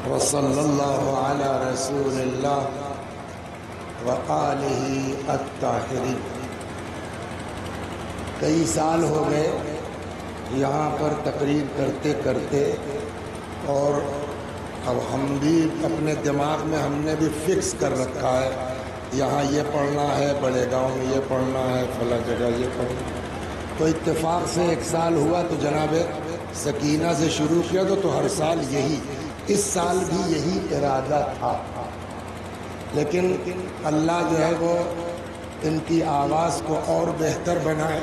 وصلی اللہ علی رسول اللہ وآلہ الطاہرین۔ کئی سال ہو گئے یہاں پر تقریر کرتے کرتے، اور اب ہم بھی اپنے دماغ میں ہم نے بھی فکس کر رکھا ہے یہاں یہ پڑھنا ہے، بڑے گاؤں میں یہ پڑھنا ہے، فلاں جگہ یہ پڑھنا ہے۔ تو اتفاق سے ایک سال ہوا تو جناب سکینہ سے شروع کیا تو ہر سال یہی، اس سال بھی یہی ارادہ تھا، لیکن اللہ جو ہے وہ ان کی آواز کو اور بہتر بنائے،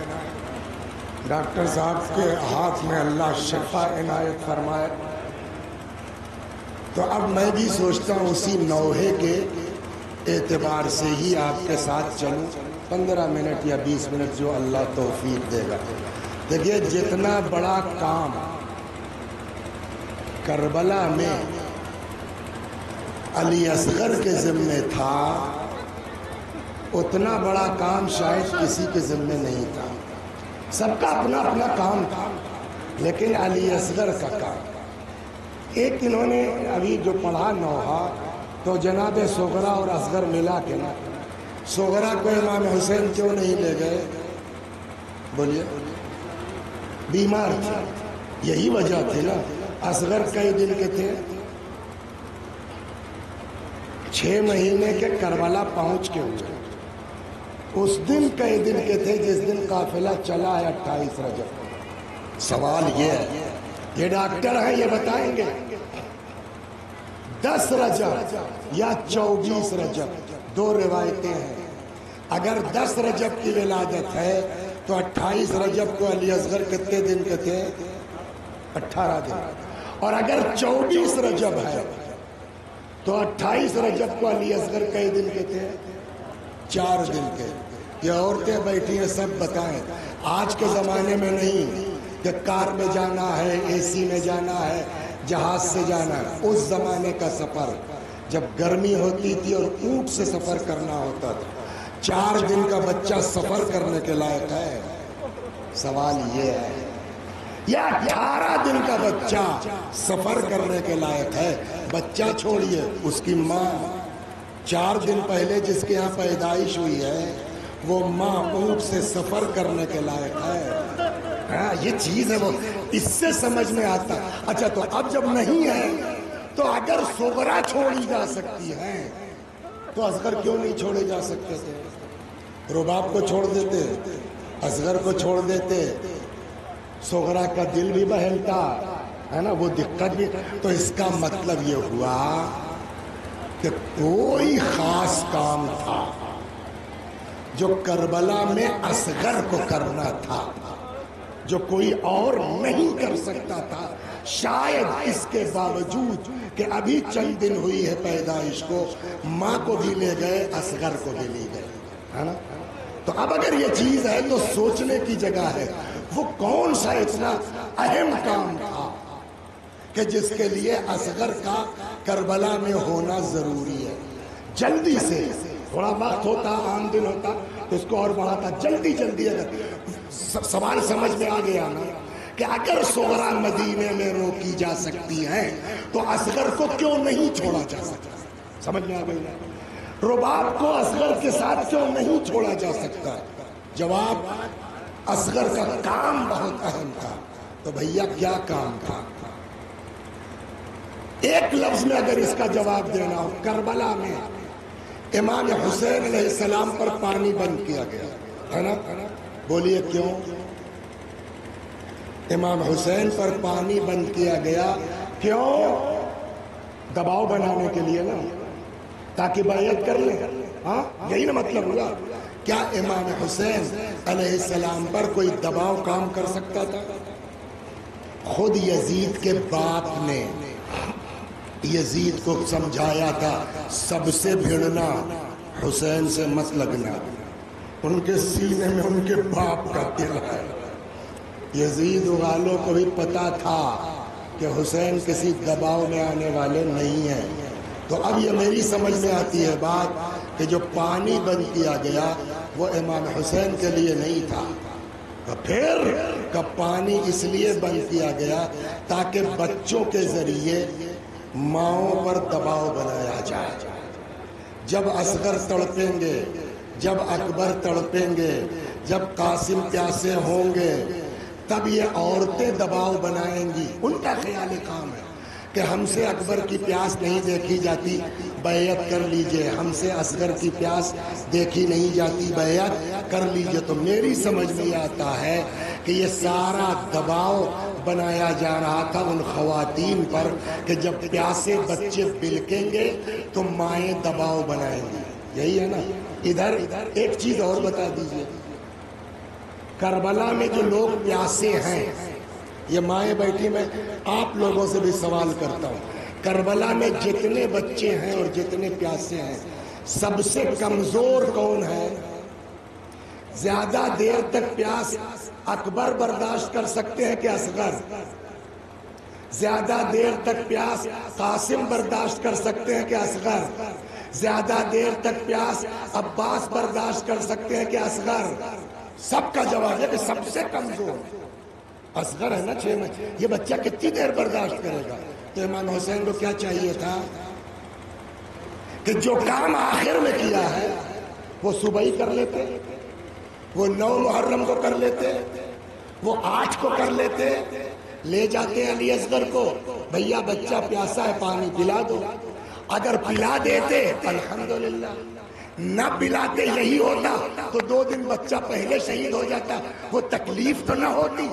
ڈاکٹر صاحب کے ہاتھ میں اللہ شفا عنایت فرمائے۔ تو اب میں بھی سوچتا ہوں اسی نوحے کے اعتبار سے ہی آپ کے ساتھ چلوں، 15 منٹ یا 20 منٹ جو اللہ توفیق دے گا۔ دیکھیے جتنا بڑا کام کربلا میں علی اصغر کے ذمے تھا، اتنا بڑا کام شاید کسی کے ذمے نہیں تھا۔ سب کا اپنا اپنا کام تھا، لیکن علی اصغر کا کام ایک انہوں نے ابھی جو پڑھا نوحہ، تو جناب صغرا اور اصغر ملا کے نا، صغرا کو امام حسین کیوں نہیں لے گئے؟ بولیے، بیمار تھے، یہی وجہ تھی نا۔ اصغر کئی دن کے تھے؟ 6 مہینے کے کربلا پہنچ کے ہوئے۔ اس دن کئی دن کے تھے جس دن قافلہ چلا ہے 28 رجب۔ سوال یہ ہے، یہ ڈاکٹر ہیں یہ بتائیں گے 10 رجب یا 24 رجب، 2 روایتیں ہیں۔ اگر 10 رجب کی ولادت ہے تو 28 رجب کو علی اصغر کتنے دن کے تھے؟ 18 دن۔ اور اگر 24 رجب ہے تو 28 رجب کو علی اصغر کئی دن کے تھے؟ 4 دن کے۔ یہ عورتیں بیٹھی ہیں سب بتائیں، آج کے زمانے میں نہیں کہ کار میں جانا ہے، اے سی میں جانا ہے، جہاز سے جانا ہے۔ اس زمانے کا سفر جب گرمی ہوتی تھی اور اونٹ سے سفر کرنا ہوتا تھا، 4 دن کا بچہ سفر کرنے کے لائق ہے؟ سوال یہ ہے، یا 18 دن کا بچہ سفر کرنے کے لائق ہے؟ بچہ چھوڑیے، اس کی ماں 4 دن پہلے جس کے یہاں پیدائش ہوئی ہے، وہ ماں اونٹ سے سفر کرنے کے لائق ہے؟ ہاں یہ چیز ہے، وہ اس سے سمجھ میں آتا۔ اچھا تو اب جب نہیں ہے تو اگر صغرا چھوڑی جا سکتی ہے تو اصغر کیوں نہیں چھوڑے جا سکتے تھے؟ رباب کو چھوڑ دیتے، اصغر کو چھوڑ دیتے، صغرا کا دل بھی بہلتا ہے نا، وہ دقت بھی۔ تو اس کا مطلب یہ ہوا کہ کوئی خاص کام تھا جو کربلا میں اصغر کو کرنا تھا، جو کوئی اور نہیں کر سکتا تھا۔ شاید اس کے باوجود کہ ابھی چند دن ہوئی ہے پیدائش کو، ماں کو بھی لے گئے، اصغر کو بھی لے گئے، ہے نا۔ تو اب اگر یہ چیز ہے تو سوچنے کی جگہ ہے، وہ کون سا اتنا اہم کام تھا کہ جس کے لیے اصغر کا کربلا میں ہونا ضروری ہے؟ جلدی سے، تھوڑا وقت ہوتا، عام دن ہوتا تو اس کو اور بڑھاتا، جلدی جلدی۔ اگر سوال سمجھ میں آ گیا نا کہ اگر صغرا مدینے میں روکی جا سکتی ہے تو اصغر کو کیوں نہیں چھوڑا جا سکتا؟ سمجھ میں آ گئی نا؟ رباب کو اصغر کے ساتھ کیوں نہیں چھوڑا جا سکتا؟ جواب، اصغر کا کام بہت اہم تھا۔ تو بھیا کیا کام تھا؟ ایک لفظ میں اگر اس کا جواب دینا ہو، کربلا میں امام حسین علیہ السلام پر پانی بند کیا گیا ہے نا؟ بولیے کیوں؟ امام حسین پر پانی بند کیا گیا کیوں؟ دباؤ بنانے کے لیے نا، تاکہ بیعت کر لیں۔ ہاں یہی نا مطلب ہوا۔ کیا امام حسین علیہ السلام پر کوئی دباؤ کام کر سکتا تھا؟ خود یزید کے باپ نے یزید کو سمجھایا تھا، سب سے بھیڑنا، حسین سے مت لگنا، ان کے سینے میں ان کے باپ کا دل ہے۔ یزید والوں کو بھی پتا تھا کہ حسین کسی دباؤ میں آنے والے نہیں ہیں۔ تو اب یہ میری سمجھ میں آتی ہے بات کہ جو پانی بند کیا گیا وہ امام حسین کے لیے نہیں تھا، پھر پانی اس لیے بند کیا گیا تاکہ بچوں کے ذریعے ماؤں پر دباؤ بنایا جائے. جب اصغر تڑپیں گے، جب اکبر تڑپیں گے، جب قاسم پیاسے ہوں گے، تب یہ عورتیں دباؤ بنائیں گی. ان کا خیال کام ہے کہ ہم سے اکبر کی پیاس نہیں دیکھی جاتی، بیعت کر لیجئے. ہم سے اصغر کی پیاس دیکھی نہیں جاتی، بیعت کر لیجئے. تو میری سمجھ میں یہ آتا ہے کہ یہ سارا دباؤ بنایا جا رہا تھا ان خواتین پر کہ جب پیاسے بچے بلکیں گے تو مائیں دباؤ بنائیں گی. یہی ہے نا. ادھر ایک چیز اور بتا دیجئے، کربلا میں جو لوگ پیاسے ہیں، یہ مائیں بیٹھی، میں آپ لوگوں سے بھی سوال کرتا ہوں، کربلا میں جتنے بچے ہیں اور جتنے پیاسے ہیں، سب سے کمزور کون ہے؟ زیادہ دیر تک پیاس اکبر برداشت کر سکتے ہیں کہ اصغر؟ زیادہ دیر تک پیاس قاسم برداشت کر سکتے ہیں کہ اصغر؟ زیادہ دیر تک پیاس عباس برداشت کر سکتے ہیں کہ اصغر؟ سب کا جواب ہے کہ سب سے کمزور اصغر ہے نا. 6 مہینے یہ بچہ کتنی دیر برداشت کرے گا؟ تو امام حسین کو کیا چاہیے تھا کہ جو کام آخر میں کیا ہے وہ صبح ہی کر لیتے، وہ 9 محرم کو کر لیتے، وہ 8 کو کر لیتے. لے جاتے علی اصغر کو، بھیا بچہ پیاسا ہے پانی پلا دو. اگر پلا دیتے الحمدللہ، نہ پلاتے یہی ہوتا تو 2 دن بچہ پہلے شہید ہو جاتا، وہ تکلیف تو نہ ہوتی.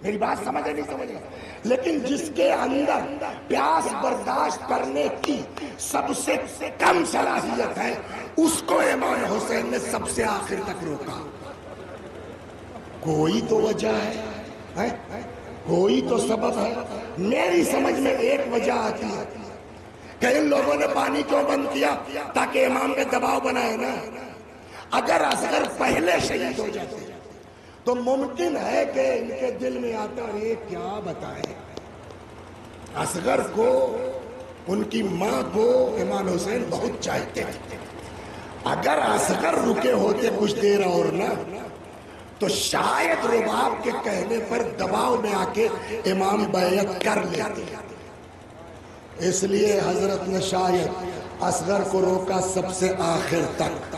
میری بات سمجھ نہیں سمجھ رہا. لیکن جس کے اندر پیاس برداشت کرنے کی سب سے کم صلاحیت ہے، اس کو امام حسین نے سب سے آخر تک روکا. کوئی تو وجہ ہے، کوئی تو سبب ہے. میری سمجھ میں ایک وجہ آتی ہے کہ ان لوگوں نے پانی کیوں بند کیا؟ تاکہ امام پہ دباؤ بنائے نا. اگر اصغر پہلے شہید ہو جاتے تو ممکن ہے کہ ان کے دل میں آتا ہے کیا بتائیں، اصغر کو، ان کی ماں کو امام حسین بہت چاہتے تھے. اگر اصغر رکے ہوتے کچھ دیر اور نہ تو شاید رباب کے کہنے پر دباؤ میں آ کے امام بیعت کر لیتے. اس لیے حضرت نے شاید اصغر کو روکا سب سے آخر تک،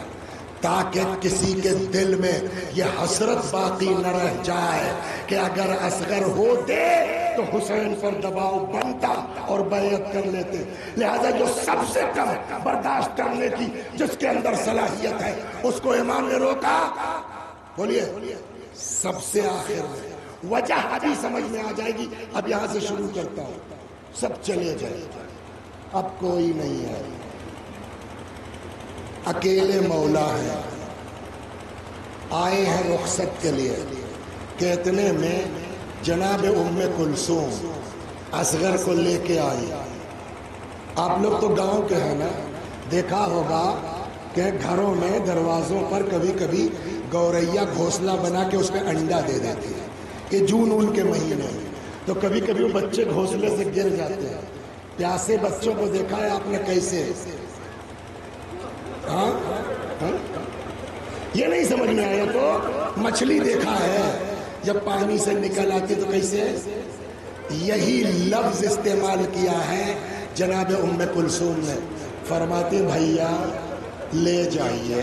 تاکہ کسی کے دل میں یہ حسرت باقی نہ رہ جائے کہ اگر اصغر ہوتے تو حسین پر دباؤ بنتا اور بیعت کر لیتے. لہذا جو سب سے کم برداشت کرنے کی جس کے اندر صلاحیت ہے اس کو امام نے روکا. بولیے سب سے آخر میں. وجہ ابھی سمجھ میں آ جائے گی. اب یہاں سے شروع کرتا ہوں، سب چلے جائے، اب کوئی نہیں ہے، اکیلے مولا ہیں، آئے ہیں رخصت کے لیے. کہ اتنے میں جناب ام کلثوم اصغر کو لے کے آئی. آپ لوگ تو گاؤں کے ہیں نا، دیکھا ہوگا کہ گھروں میں دروازوں پر کبھی کبھی گوریا گھونسلہ بنا کے اس پہ انڈا دے دیتی ہے کہ جون ان کے مہینے، تو کبھی کبھی وہ بچے گھونسلے سے گر جاتے ہیں. پیاسے بچوں کو دیکھا ہے آپ نے کیسے؟ ہاں یہ نہیں سمجھ میں آیا تو مچھلی دیکھا ہے جب پانی سے نکل آتی تو کیسے؟ یہی لفظ استعمال کیا ہے جناب ام کلثوم نے. فرماتے بھیا لے جائیے،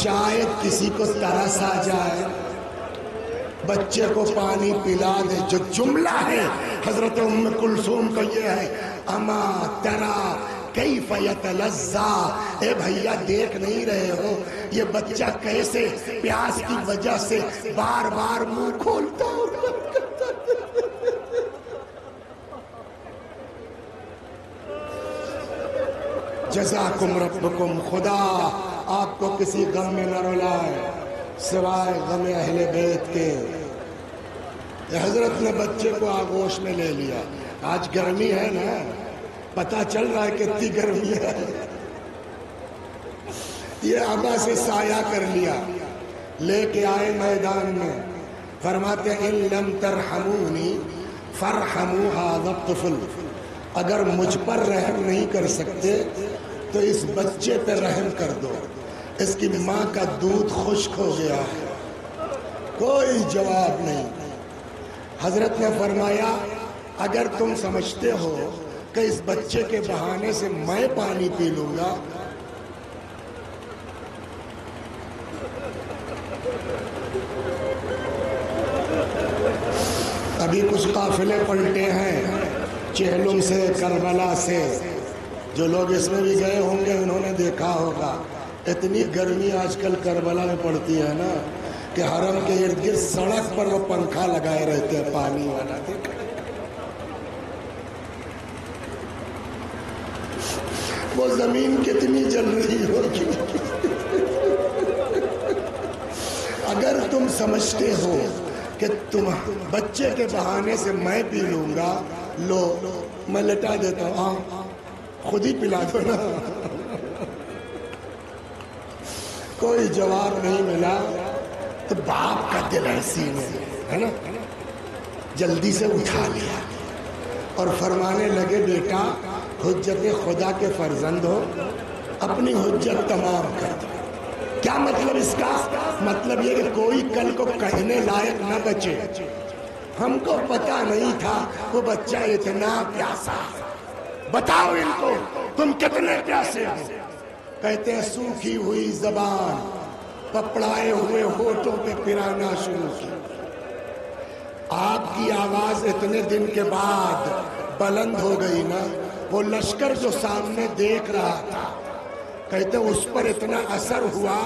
شاید کسی کو ترس آ جائے، بچے کو پانی پلا دے. جو جملہ ہے حضرت ام کلثوم کا یہ ہے، اما ترا کیف یتلذا، اے بھیا دیکھ نہیں رہے ہو یہ بچہ کیسے پیاس کی وجہ سے بار بار منہ کھولتا ہو. جزاکم ربکم، خدا آپ کو کسی غم میں نہ رلائے سوائے غم اہل بیت کے. حضرت نے بچے کو آغوش میں لے لیا. آج گرمی ہے نا، پتہ چل رہا ہے کتنی گرمی ہے. یہ ابا سے سایہ کر لیا، لے کے آئے میدان میں. فرماتے ان لم ترحمونی فرحموا هذا الطفل، اگر مجھ پر رحم نہیں کر سکتے تو اس بچے پہ رحم کر دو، اس کی ماں کا دودھ خشک ہو گیا ہے. کوئی جواب نہیں. حضرت نے فرمایا اگر تم سمجھتے ہو کہ اس بچے کے بہانے سے میں پانی پی لوں گا، ابھی کچھ قافلے پلٹے ہیں چہلم سے، کربلا سے، جو لوگ اس میں بھی گئے ہوں گے انہوں نے دیکھا ہوگا اتنی گرمی آج کل کربلا میں پڑتی ہے نا کہ حرم کے ارد گرد سڑک پر وہ پنکھا لگائے رہتے ہیں پانی والا. وہ زمین کتنی جل رہی ہوگی. اگر تم سمجھتے ہو کہ تم بچے کے بہانے سے میں پی لوں گا، لو میں لٹا دیتا ہوں، خود ہی پلا دو نا. کوئی جواب نہیں ملا تو باپ کا دل ایسی ہے نا، جلدی سے اٹھا لیا اور فرمانے لگے بیٹا حجت خدا کے فرزند ہو، اپنی حجت تمام کر دو. کیا مطلب اس کا؟ مطلب یہ کہ کوئی کل کو کہنے لائق نہ بچے. ہم کو پتا نہیں تھا وہ بچہ اتنا پیاسا. بتاؤ ان کو تم کتنے پیاسے ہو. کہتے ہیں سوکھی ہوئی زبان پپڑائے ہوئے ہونٹوں پہ پرانا شروع کی. آپ کی آواز اتنے دن کے بعد بلند ہو گئی نا، وہ لشکر جو سامنے دیکھ رہا تھا کہتے اس پر اتنا اثر ہوا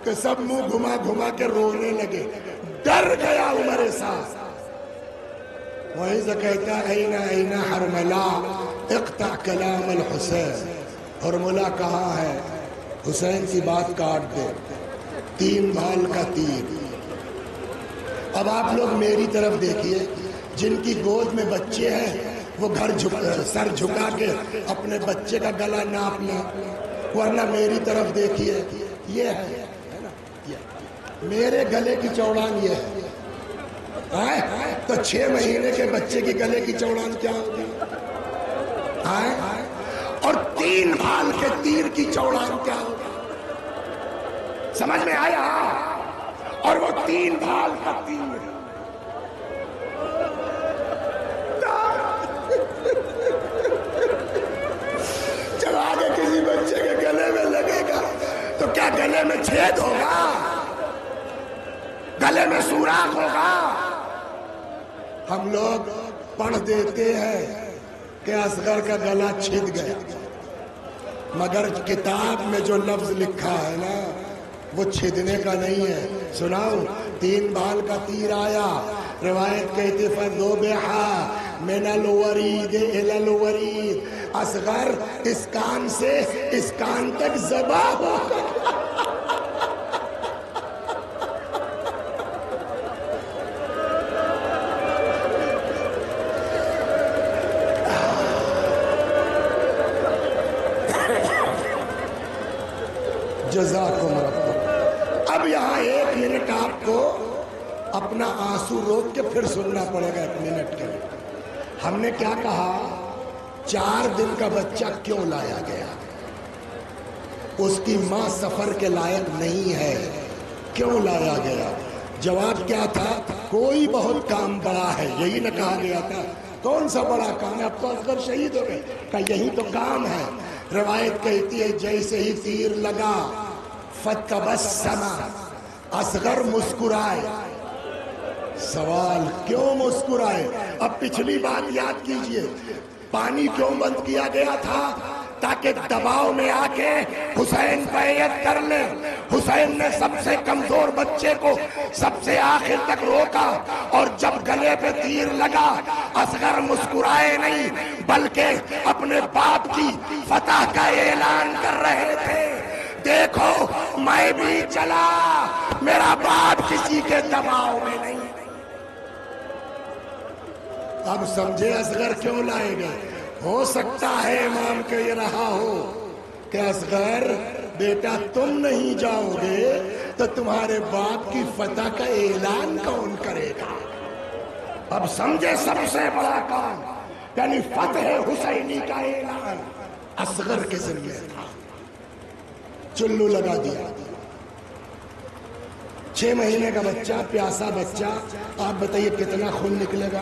کہ سب منہ گھما گھما کے رونے لگے. ڈر گیا عمر ساز. وہیں سے کہتا اینا اینا حرملا اقطع کلام الحسین. حرملا کہاں ہے؟ حسین کی بات کاٹ دے. 3 بھال کا تیر. اب آپ لوگ میری طرف دیکھیے، جن کی گود میں بچے ہیں وہ سر جھکا کے اپنے بچے کا گلا ناپ لیں، ورنہ میری طرف دیکھیے، یہ ہے میرے گلے کی چوڑان یہ ہے. تو 6 مہینے کے بچے کی گلے کی چوڑان کیا ہوگی؟ اور 3 بھال کے تیر کی چوڑان کیا ہوگی؟ سمجھ میں آیا؟ اور وہ 3 بھال کا تیر جب آگے کسی بچے کے گلے میں لگے گا تو کیا گلے میں چھید ہوگا؟ گلے میں سوراخ ہوگا؟ ہم لوگ پڑھ دیتے ہیں کہ اصغر کا گلا چھد گیا، مگر کتاب میں جو لفظ لکھا ہے نا وہ چھدنے کا نہیں ہے. سناؤ، 3 بھال کا تیر آیا. روایت کہتی فَذُبِحَ مِنَ الْوَرِيدِ إِلَى الْوَرِيدِ. اصغر اس کان سے اس کان تک ذبح ہو. جزاکم رب. اب یہاں 1 منٹ آپ کو اپنا آنسو روک کے پھر سننا پڑے گا 1 منٹ کے لیے. ہم نے کیا کہا؟ 4 دن کا بچہ کیوں لایا گیا؟ اس کی ماں سفر کے لائق نہیں ہے. کیوں لایا گیا؟ جواب کیا تھا؟ کوئی بہت کام بڑا ہے. یہی نہ کہا گیا تھا؟ کون سا بڑا کام ہے؟ اب تو اصغر شہید ہو گئے. کہ یہی تو کام ہے. روایت کہتی ہے جیسے ہی تیر لگا فتبسم، اصغر مسکرائے. سوال کیوں مسکرائے؟ اب پچھلی بات یاد کیجئے. پانی کیوں بند کیا گیا تھا؟ تاکہ دباؤ میں آ کے حسین بیعت کر لے. حسین نے سب سے کمزور بچے کو سب سے آخر تک روکا، اور جب گلے پہ تیر لگا اصغر مسکرائے نہیں بلکہ اپنے باپ کی فتح کا اعلان کر رہے تھے. دیکھو میں بھی چلا، میرا باپ کسی کے دباؤ میں نہیں. اب سمجھے اصغر کیوں لائے گئے؟ ہو سکتا ہے امام کہ یہ رہا ہو کہ اصغر بیٹا تم نہیں جاؤ گے تو تمہارے باپ کی فتح کا اعلان کون کرے گا؟ اب سمجھے سب سے بڑا کام یعنی فتح حسینی کا اعلان اصغر کے ذریعے تھا. چلو لگا دیا. 6 مہینے کا بچہ، پیاسا بچہ، آپ بتائیے کتنا خون نکلے گا؟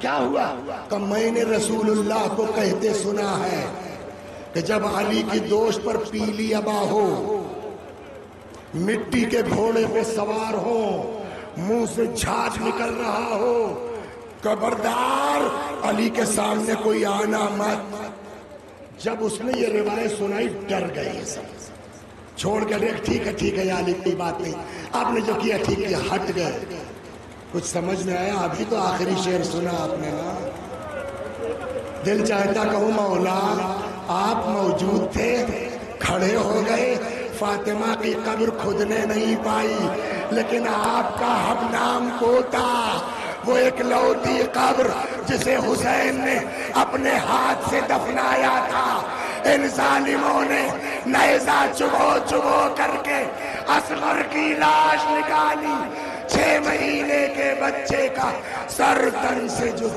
کیا ہوا؟ کہ میں نے رسول اللہ کو کہتے سنا ہے کہ جب علی کی دوش پر پیلی ابا ہو، مٹی کے گھوڑے پہ سوار ہو، منہ سے جھاگ نکل رہا ہو، خبردار علی کے سامنے کوئی آنا مت۔ جب اس نے یہ روایت سنائی ڈر گئے سب، چھوڑ کر ایک ٹھیک ہے یا علی کوئی بات نہیں، آپ نے جو کیا ٹھیک کیا، ہٹ گئے۔ کچھ سمجھ میں آیا؟ ابھی تو آخری شعر سنا آپ نے نا۔ دل چاہتا کہوں مولا آپ موجود تھے، کھڑے ہو گئے، فاطمہ کی قبر خود نے نہیں پائی لیکن آپ کا ہم نام پوتا، وہ ایک لوٹی قبر جسے حسین نے اپنے ہاتھ سے دفنایا تھا، ان ظالموں نے نیزہ چبو کر کے اصغر کی لاش نکالی، 6 مہینے کے بچے کا سر تن سے جو